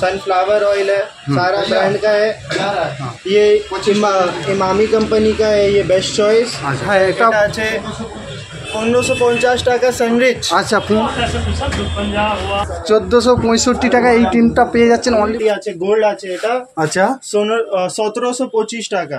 Sunflower oil है, सारा brand का है। ये इमामी कंपनी का है, ये बेस्ट चॉइस। अच्छा এটা আছে 1550 টাকা সানরিচ। আচ্ছা 1465 টাকা এই তিনটা পেয়ে যাচ্ছেন অনলি। আছে গোল্ড আছে এটা, আচ্ছা 1725 টাকা।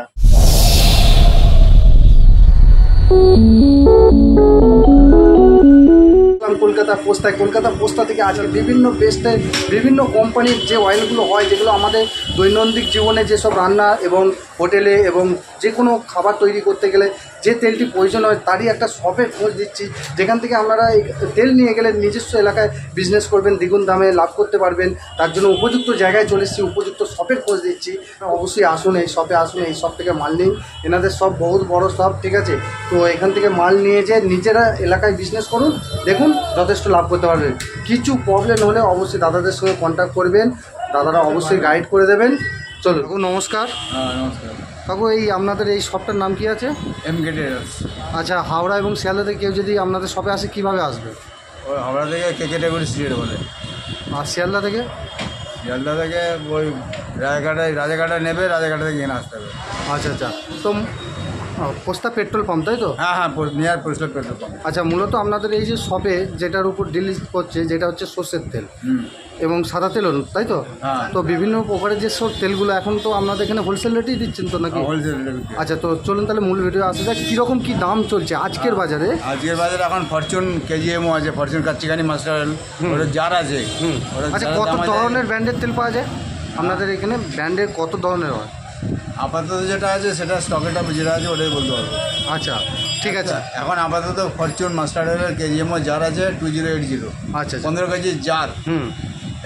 কলকাতা পোস্তা থেকে আজকে বিভিন্ন বেস্টের বিভিন্ন কোম্পানির যে অয়েলগুলো হয়, যেগুলো আমাদের দৈনন্দিন জীবনে যেসব রান্না এবং হোটেলে এবং যে কোনো খাবার তৈরি করতে গেলে যে তেলটি প্রয়োজন হয় তারই একটা শপের খোঁজ দিচ্ছি, যেখান থেকে আপনারা এই তেল নিয়ে গেলে নিজস্ব এলাকায় বিজনেস করবেন, দ্বিগুণ দামে লাভ করতে পারবেন। তার জন্য উপযুক্ত জায়গায় চলে এসেছি, উপযুক্ত শপের খোঁজ দিচ্ছি। অবশ্যই আসুন এই শপে, আসুন এই শপ থেকে মাল নিন। এনাদের সব বহুত বড় শপ, ঠিক আছে? তো এখান থেকে মাল নিয়ে যে নিজেরা এলাকায় বিজনেস করুন, দেখুন যথেষ্ট লাভ করতে পারবেন। কিছু প্রবলেম হলে অবশ্যই দাদাদের সঙ্গে কন্ট্যাক্ট করবেন, দাদারা অবশ্যই গাইড করে দেবেন। চলুন কাকু, নমস্কার। নমস্কার কাকু, এই আপনাদের এই শপটার নাম কি আছে? এমকে ট্রেডার্স। আচ্ছা, হাওড়া এবং শিয়ালদাতে কেউ যদি আপনাদের শপে আসে কীভাবে আসবে? ওই হাওড়া থেকে কেকেটাগুড়ি স্ট্রিট বলে, আর শিয়ালদা থেকে? শিয়ালদা থেকে ওই রাজাঘাটা নেবে, রাজাঘাটা থেকে এনে আসতে হবে। আচ্ছা আচ্ছা, তো পোস্তা পেট্রোল পাম্প, তাই তো? হ্যাঁ হ্যাঁ, নিয়ার পোস্টাল পেট্রোল পাম্প। আচ্ছা, মূলত আপনাদের এই যে শপে যেটার উপর ডিল করছে, যেটা হচ্ছে সর্ষের তেল এবং সাদা তেলও, তাই তো? হ্যাঁ। তো বিভিন্ন প্রকারের যে সব তেলগুলো এখন তো আপনাদের এখানে হোলসেল রেটেই দিচ্ছেন তো নাকি? হোলসেল। আচ্ছা, তো চলুন তাহলে মূল ভিডিও আসা যাক। কীরকম কী দাম চলছে আজকের বাজারে? আজকের বাজারে এখন ফরচুন কেজিএমও আছে, ফরচুন কাচ্চিখানি মাস্টার অয়েল, ওটা জার আছে। আচ্ছা, কত ধরনের ব্র্যান্ডের তেল পাওয়া যায় আপনাদের এখানে? ব্র্যান্ডের কত ধরনের হয়? আপাতত যেটা আছে সেটা স্টকেটা যেটা আছে ওটাই বলতে পারবো। আচ্ছা, ঠিক আছে। এখন আপাতত ফরচুন মাস্টার অয়েলের কেজিএমও জার আছে 2080। আচ্ছা, 15 কেজি জার,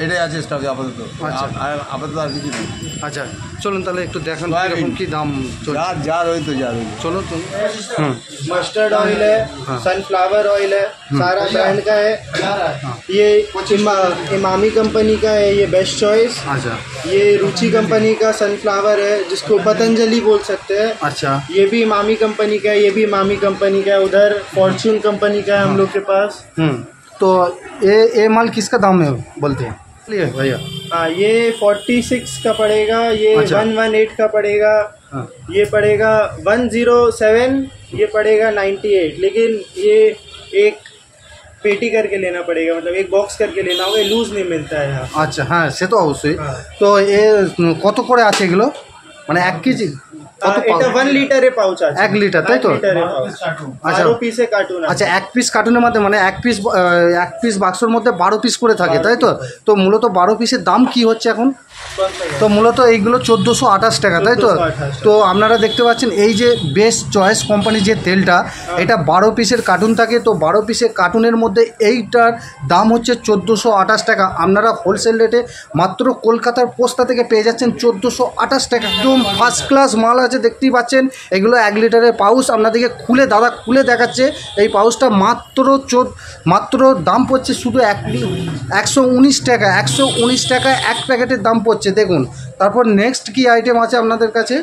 এটাই আছে স্টকে আপাতত। আচ্ছা, আপাতত আর কিছু নেই। আচ্ছা, চলুন তাহলে একটু দেখান কিরকম কি দাম চলছে। জার ওই তো জার। চলো তো। मस्टर्ड ऑयल है, सनफ्लावर ऑयल है, सारा ब्रांड का है। ये इमामी कंपनी का है, ये बेस्ट चॉइस। अच्छा, ये रुचि कंपनी का सनफ्लावर है, जिसको पतंजलि बोल सकते हैं। अच्छा, ये भी इमामी कंपनी का है, ये भी इमामी कंपनी का है। उधर फॉर्च्यून कंपनी का है हम लोग के पास। तो ये माल किसका दाम है बोलते हैं भैया? हाँ, ये 46 का पड़ेगा, ये अच्छा। 118 का पड़ेगा, ये पड़ेगा 107, ये पड़ेगा 98। लेकिन ये एक पेटी करके लेना पड़ेगा, मतलब एक बॉक्स करके लेना होगा, ये लूज नहीं मिलता है यहाँ। আচ্ছা, হ্যাঁ সে তো অবশ্যই। তো এ কত করে আছে এগুলো, মানে 1 কেজি? এটা 1 লিটারে পাউচ আছে। 1 লিটার, তাই তো? আচ্ছা, 12 পিসে কার্টুন আছে। আচ্ছা, 1 পিস কার্টুনের মধ্যে মানে 1 পিস বাক্সর মধ্যে 12 পিস করে থাকে, তাই তো? তো মূলত 12 পিসের দাম কি হচ্ছে এখন? তো মূলত এইগুলো 1428 টাকা, তাই তো? তো আপনারা দেখতে পাচ্ছেন এই যে বেস্ট চয়েস কোম্পানির যে তেলটা, এটা 12 পিসের কার্টুন থাকে। তো 12 পিসের কার্টুনের মধ্যে এইটার দাম হচ্ছে 1428 টাকা। আপনারা হোলসেল রেটে মাত্র কলকাতার পোস্তা থেকে পেয়ে যাচ্ছেন 1428 টাকা। একদম ফার্স্ট ক্লাস মাল আছে, দেখতেই পাচ্ছেন। এগুলো 1 লিটারের পাউচ আপনাদেরকে দাদা খুলে দেখাচ্ছে। এই পাউচটা মাত্র দাম পড়ছে শুধু 119 টাকা। 119 টাকায় 1 প্যাকেটের দাম পড়ছে, দেখুন। তারপর নেক্সট কি আইটেম আছে আপনাদের কাছে?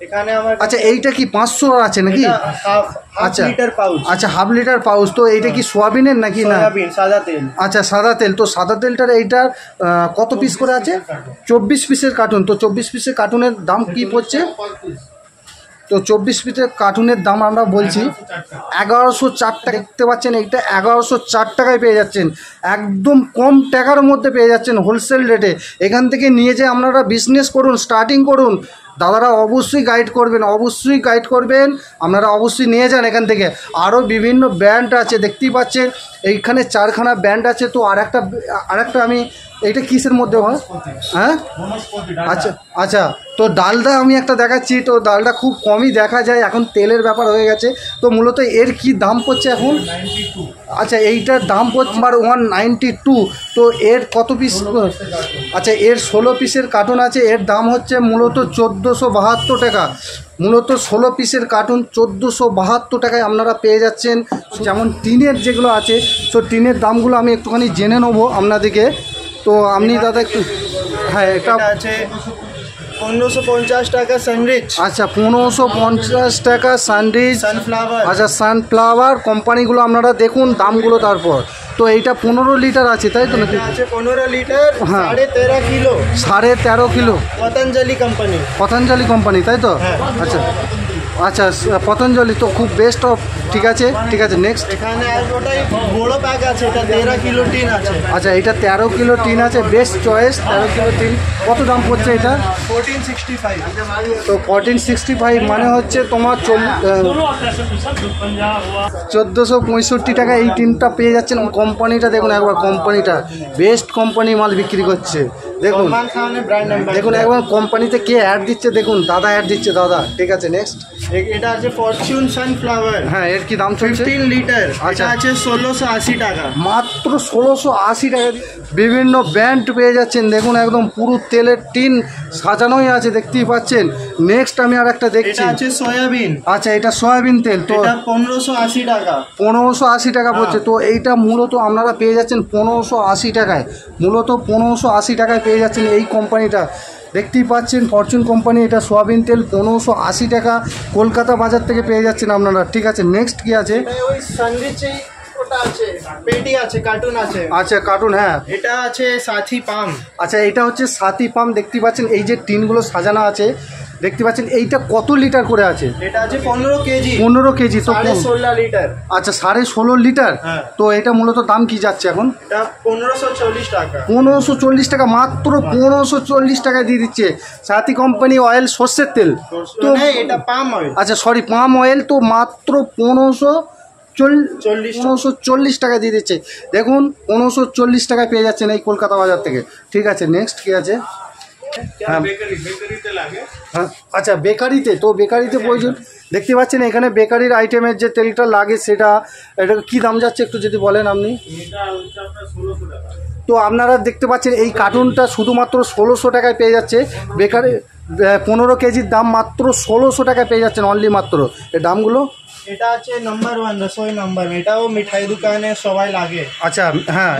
এখানে আমার আচ্ছা, এইটা কি 500 আছে নাকি? আচ্ছা, লিটার পাউচ। আচ্ছা, হাফ লিটার পাউচ। তো এইটা কি সোয়াবিনের নাকি? না, সাদা তেল। আচ্ছা, সাদা তেল। তো সাদা তেলটার এইটার কত পিস করে আছে? 24 পিসের কার্টুন। তো 24 পিসের কার্টুনের দাম কি পড়ছে? তো 24 পিসের কার্টুনের দাম আমরা বলছি 1104 টাকা। দেখতে পাচ্ছেন এইটা 1104 টাকায় পেয়ে যাচ্ছেন, একদম কম টাকার মধ্যে পেয়ে যাচ্ছেন হোলসেল রেটে। এখান থেকে নিয়ে যে আপনারা বিজনেস করুন, স্টার্টিং করুন। দাদারা অবশ্যই গাইড করবেন, আপনারা অবশ্যই নিয়ে যান এখান থেকে। আরও বিভিন্ন ব্র্যান্ড আছে, দেখতেই পাচ্ছেন এইখানে 4খানা ব্র্যান্ড আছে। তো আরেকটা আমি, এইটা কিসের মধ্যে হয়? হ্যাঁ, আচ্ছা আচ্ছা, তো ডালডা আমি একটা দেখাচ্ছি। তো ডালডা খুব কমই দেখা যায়, এখন তেলের ব্যাপার হয়ে গেছে। তো মূলত এর কি দাম পড়ছে এখন? আচ্ছা, এইটার দাম পড়ছে নাম্বার 192। তো এর কত পিস? আচ্ছা, এর 16 পিসের কার্টুন আছে। এর দাম হচ্ছে মূলত 1472 টাকা। মূলত 16 পিসের কার্টুন 1472 টাকায় আপনারা পেয়ে যাচ্ছেন। যেমন টিনের যেগুলো আছে, তো টিনের দামগুলো আমি একটুখানি জেনে নেবো আপনাদেরকে। তো আপনি দাদা একটু, হ্যাঁ, এটা আছে 1550 টাকা সানরিচ। আচ্ছা, 1550 টাকা সানরিচ। সানফ্লাওয়ার। আচ্ছা, সানফ্লাওয়ার কোম্পানিগুলো আপনারা দেখুন দামগুলো। তারপর তো এইটা 15 লিটার আছে তাই তো নাকি? এটা আছে 15 লিটার, হ্যাঁ। 13.5 kilo, 13.5 kilo, Patanjali company. Patanjali company তাই তো? হ্যাঁ। আচ্ছা আচ্ছা, পতঞ্জলি তো খুব বেস্ট অফ। ঠিক আছে ঠিক আছে, নেক্সট। এখানে আর ওটাই বড় প্যাক আছে, এটা 13 কিলো টিন আছে। আচ্ছা, এটা 13 কিলো টিন আছে, বেস্ট চয়েস 13 কিলো টিন। কত দাম পড়ছে এটা? 1465। তো 1465 মানে হচ্ছে তোমার 1465 টাকা এই টিনটা পেয়ে যাচ্ছেন। কোম্পানিটা দেখুন একবার, কোম্পানিটা বেস্ট কোম্পানি মাল বিক্রি করছে দেখুন। সলমান খানের ব্র্যান্ড দেখুন একবার কোম্পানিতে কে অ্যাড দিচ্ছে দেখুন, দাদা অ্যাড দিচ্ছে দাদা। ঠিক আছে, নেক্সট। এটা আছে ফরচুন সানফ্লাওয়ার, হ্যাঁ, এর কি দাম চলছে? 15 লিটার, আচ্ছা। এটা আছে 1680 টাকা। মাত্র 1680 টাকা। বিভিন্ন ব্র্যান্ড পেয়ে যাচ্ছেন দেখুন, একদম পুরো তেলের টিন সাজানোই আছে, দেখতেই পাচ্ছেন। নেক্সট আমি আর একটা দেখছি, এটা আছে সয়াবিন, আচ্ছা এটা সয়াবিন তেল, তো এটা 1580 টাকা। 1580 টাকা পড়ছে। তো এইটা মূলত আপনারা পেয়ে যাচ্ছেন 1580 টাকায়, মূলত 1580 টাকায় পেয়ে যাচ্ছেন এই কোম্পানিটা। দেখতেই পাচ্ছেন ফরচুন কোম্পানি, এটা সয়াবিন তেল 1580 টাকা কলকাতা বাজার থেকে পেয়ে যাচ্ছেন আপনারা। ঠিক আছে, নেক্সট কি আছে? এটা ওই স্যান্ডউইচে ওটা আছে, পেটি আছে, কার্টুন আছে। আচ্ছা কার্টুন, হ্যাঁ। এটা আছে সাথী পাম। আচ্ছা, এটা হচ্ছে সাথী পাম। দেখতে পাচ্ছেন এই যে টিনগুলো সাজানো আছে, দেখতে পাচ্ছেন এইটা কত লিটার করে আছে? এটা আছে 15 কেজি, 15 কেজি। তো 16.5 লিটার। আচ্ছা 16.5 লিটার। হ্যাঁ। তো এটা মূলত দাম কি যাচ্ছে এখন? এটা 1540 টাকা। 1540 টাকা, মাত্র 1540 টাকায় দিয়ে দিচ্ছে সাথী কোম্পানি অয়েল, সর্ষের তেল। তো এটা পাম অয়েল। আচ্ছা সরি, পাম অয়েল। তো মাত্র 1540 টাকা দিয়ে দিচ্ছে দেখুন। 1540 টাকায় পেয়ে যাচ্ছেন এই কলকাতা বাজার থেকে। ঠিক আছে, নেক্সট কি আছে? হ্যাঁ, হ্যাঁ আচ্ছা বেকারিতে, তো বেকারিতে প্রয়োজন। দেখতে পাচ্ছেন এখানে বেকারির আইটেমের যে তেলটা লাগে সেটা, এটা কি দাম যাচ্ছে একটু যদি বলেন আপনি। তো আপনারা দেখতে পাচ্ছেন এই কার্টুনটা শুধুমাত্র 1600 টাকায় পেয়ে যাচ্ছে বেকারি। 15 কেজির দাম মাত্র 1600 টাকায় পেয়ে যাচ্ছেন অনলি মাত্র। এই দামগুলো এটা আছে নাম্বার 1 রসোই নাম্বার, এটাও মিঠাই দোকানে সবাই লাগে। আচ্ছা হ্যাঁ,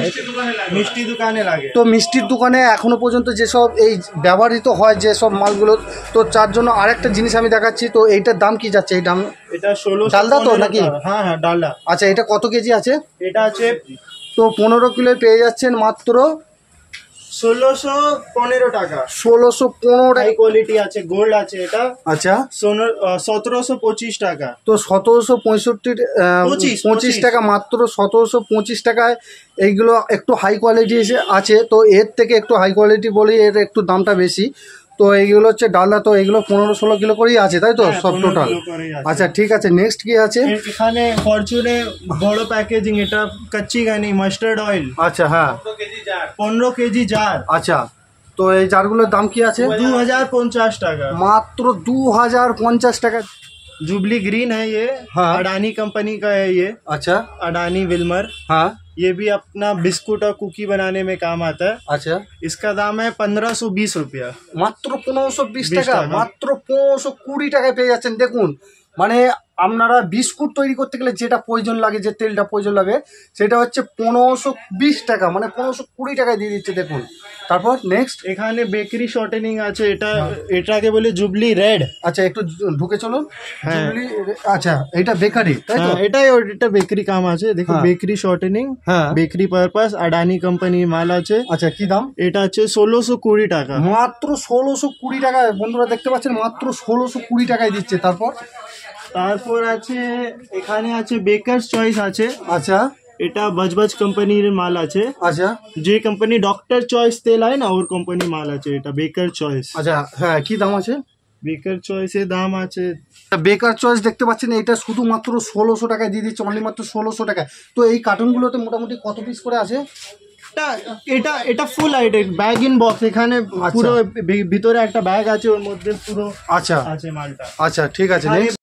মিষ্টি দোকানে লাগে। তো মিষ্টির দোকানে এখনো পর্যন্ত যেসব এই ব্যবহৃত হয় যেসব মালগুলো, তো তার জন্য আরেকটা জিনিস আমি দেখাচ্ছি। তো এইটার দাম কি যাচ্ছে? এই দাম এটা 16 ডালদা তো নাকি? হ্যাঁ হ্যাঁ ডালদা। আচ্ছা, এটা কত কেজি আছে? এটা আছে তো 15 কিলো পেয়ে যাচ্ছেন মাত্র 1615 টাকা। 1615 হাই টাকা। কোয়ালিটি আছে, গোল্ড আছে। এটা আচ্ছা, 1725 টাকা। তো 1725 টাকা, মাত্র 1725 টাকায় এইগুলো একটু হাই কোয়ালিটি আছে। তো এর থেকে একটু হাই কোয়ালিটি বলি এর একটু দামটা বেশি। তো এইগুলো হচ্ছে ডালদা, তো এইগুলো 15-16 কিলো করেই আছে তাই তো সব 15 টোটাল? কিলো করেই আছে। আচ্ছা ঠিক আছে, নেক্সট কি আছে? এখানে ফরচুনে বড় প্যাকেজিং, এটা কচ্চি ঘানি মাস্টার্ড অয়েল, আচ্ছা হ্যাঁ, 15 কেজি জার। আচ্ছা তো এই জারগুলোর দাম কি আছে? 2050 টাকা। মাত্র 2050 টাকা। जुबली ग्रीन है ये, हाँ। अडानी कंपनी का है ये, अच्छा अडानी विल्मर। हाँ, ये भी अपना बिस्कुट और कुकी बनाने में काम आता है। আচ্ছা इसका दाम है 1520 रुपया। মাত্র 1520 20 টাকা, টাকা। মাত্র 1520 টাকায় পেয়ে যাচ্ছেন। দেখুন মানে আপনারা বিস্কুট তৈরি করতে গেলে যেটা প্রয়োজন লাগে, যে তেলটা প্রয়োজন লাগে, সেটা হচ্ছে 1520 টাকা, মানে 1520 টাকায় দিয়ে দিচ্ছে দেখুন। তারপর নেক্সট, এখানে বেকারি শর্টেনিং আছে, এটাকে বলে জুবলি রেড। আচ্ছা একটু ঢুকে চলুন। হ্যাঁ। আচ্ছা এটা বেকারি তাই তো? এটা বেকারি কাম আছে, দেখো হ্যাঁ। বেকারি শর্টেনিং, হ্যাঁ। বেকারি পারপাস, আডানি কোম্পানির মাল আছে। আচ্ছা কি দাম? এটা আছে 1620 টাকা। মাত্র 1620 টাকায় বন্ধুরা দেখতে পাচ্ছেন, মাত্র 1620 টাকায় দিচ্ছে। তারপর আছে এখানে আছে বেকারস চয়েস আছে। আচ্ছা এটা বজবজ কোম্পানির মাল আছে। আচ্ছা যে কোম্পানি ডক্টর চয়েস তেল হয় না, ওর কোম্পানি মাল আছে। এটা বেকার চয়েস। আচ্ছা হ্যাঁ, কি দাম আছে? বেকার চয়েসের দাম আছে, বেকার চয়েস দেখতে পাচ্ছেন এটা শুধুমাত্র 1600 টাকায় দিয়ে দিচ্ছে, অনলি মাত্র 1600 টাকায়। তো এই কার্টুনগুলোতে মোটামুটি কত পিস করে আছে? এটা এটা ফুল আইটেম, ব্যাগ ইন বক্স। এখানে পুরো ভিতরে একটা ব্যাগ আছে, ওর মধ্যে পুরো আচ্ছা আছে মালটা। আচ্ছা ঠিক আছে, নেক্সট।